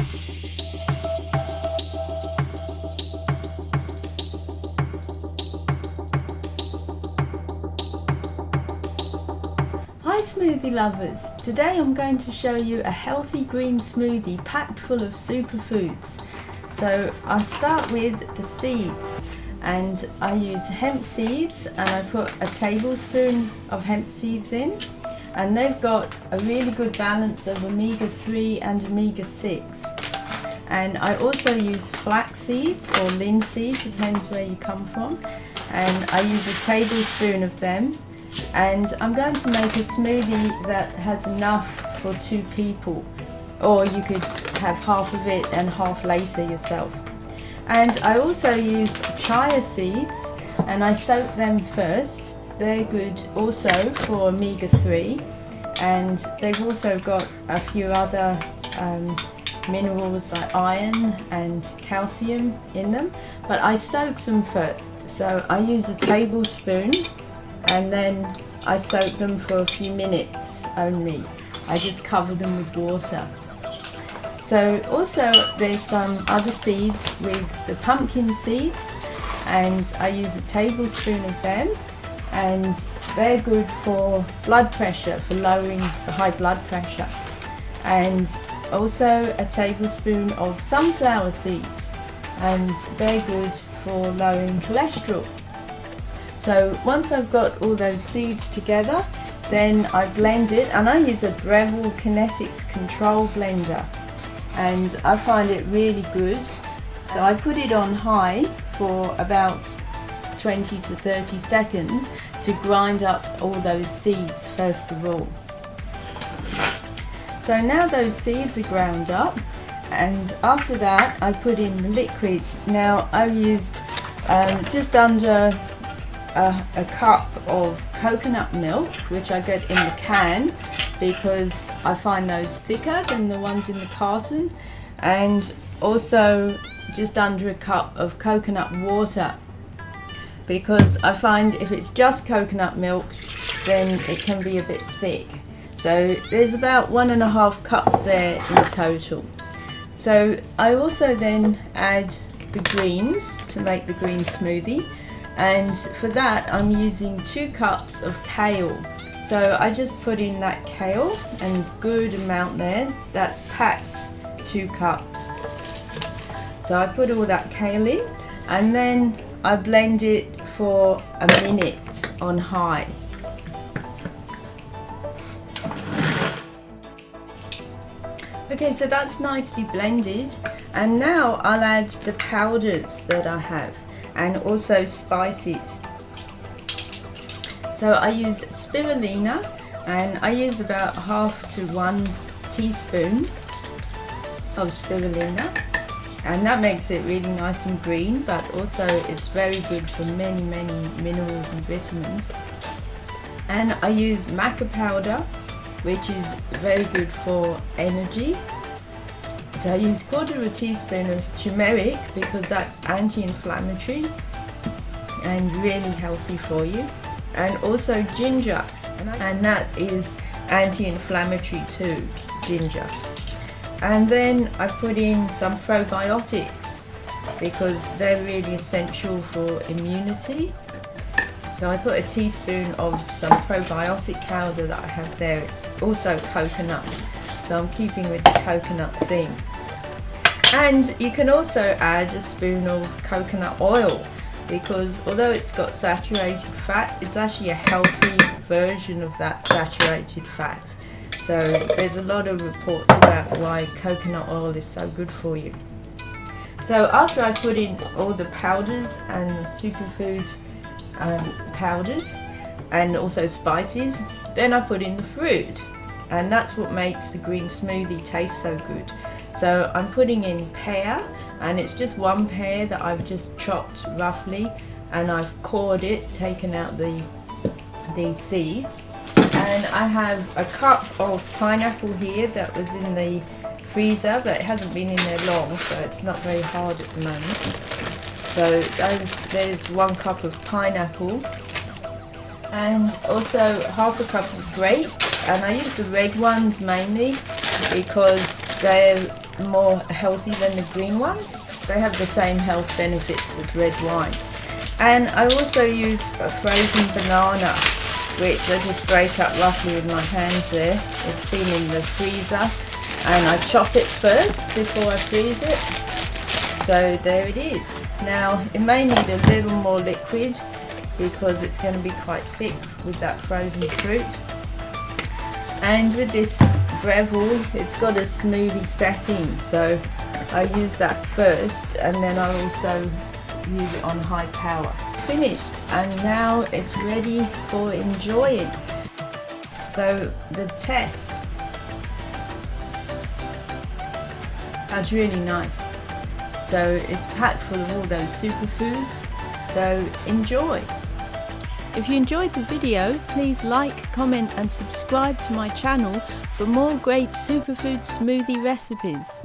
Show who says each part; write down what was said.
Speaker 1: Hi smoothie lovers! Today I'm going to show you a healthy green smoothie packed full of superfoods. So I'll start with the seeds, and I use hemp seeds, and I put a tablespoon of hemp seeds in, and they've got a really good balance of omega-3 and omega-6. And I also use flax seeds or linseed, depends where you come from, and I use a tablespoon of them. And I'm going to make a smoothie that has enough for 2 people, or you could have half of it and half later yourself. And I also use chia seeds, and I soak them first. They're good also for omega-3, and they've also got a few other minerals like iron and calcium in them, but I soak them first. So I use a tablespoon, and then I soak them for a few minutes only. I just cover them with water. So also there's some other seeds with the pumpkin seeds, and I use a tablespoon of them, and they're good for blood pressure, for lowering the high blood pressure. And also a tablespoon of sunflower seeds, and they're good for lowering cholesterol. So once I've got all those seeds together, then I blend it, and I use a Breville Kinetics control blender, and I find it really good. So I put it on high for about 20 to 30 seconds to grind up all those seeds first of all. So now those seeds are ground up, and after that I put in the liquid. Now I've used just under a cup of coconut milk, which I get in the can because I find those thicker than the ones in the carton, and also just under a cup of coconut water, because I find if it's just coconut milk then it can be a bit thick. So there's about 1.5 cups there in total. So I also then add the greens to make the green smoothie. And for that I'm using 2 cups of kale. So I just put in that kale, and good amount there, that's packed 2 cups. So I put all that kale in, and then I blend it for a minute on high. Okay, so that's nicely blended, and now I'll add the powders that I have, and also spices. So I use spirulina, and I use about 1/2 to 1 teaspoon of spirulina, and that makes it really nice and green, but also it's very good for many minerals and vitamins. And I use Maca powder, which is very good for energy. So I use 1/4 teaspoon of turmeric because that's anti-inflammatory and really healthy for you, and also ginger, and that is anti-inflammatory too, ginger. And then I put in some probiotics because they're really essential for immunity. So I put a teaspoon of some probiotic powder that I have there. It's also coconut, so I'm keeping with the coconut theme. And you can also add a spoon of coconut oil, because although it's got saturated fat, it's actually a healthy version of that saturated fat. So there's a lot of reports about why coconut oil is so good for you. So after I put in all the powders and the superfood powders and also spices, then I put in the fruit, and that's what makes the green smoothie taste so good. So I'm putting in pear, and it's just 1 pear that I've just chopped roughly, and I've cored it, taken out the seeds. And I have a cup of pineapple here that was in the freezer, but it hasn't been in there long, so it's not very hard at the moment. So there's 1 cup of pineapple, and also 1/2 cup of grapes, and I use the red ones mainly because they're more healthy than the green ones. They have the same health benefits as red wine. And I also use a frozen banana, which I just break up roughly with my hands there. It's been in the freezer, and I chop it first before I freeze it. So there it is. Now it may need a little more liquid because it's going to be quite thick with that frozen fruit. And with this Breville, it's got a smoothie setting, so I use that first, and then I also use it on high power. Finished, and now it's ready for enjoying. So the test, that's really nice. So it's packed full of all those superfoods, so enjoy. If you enjoyed the video, please like, comment and subscribe to my channel for more great superfood smoothie recipes.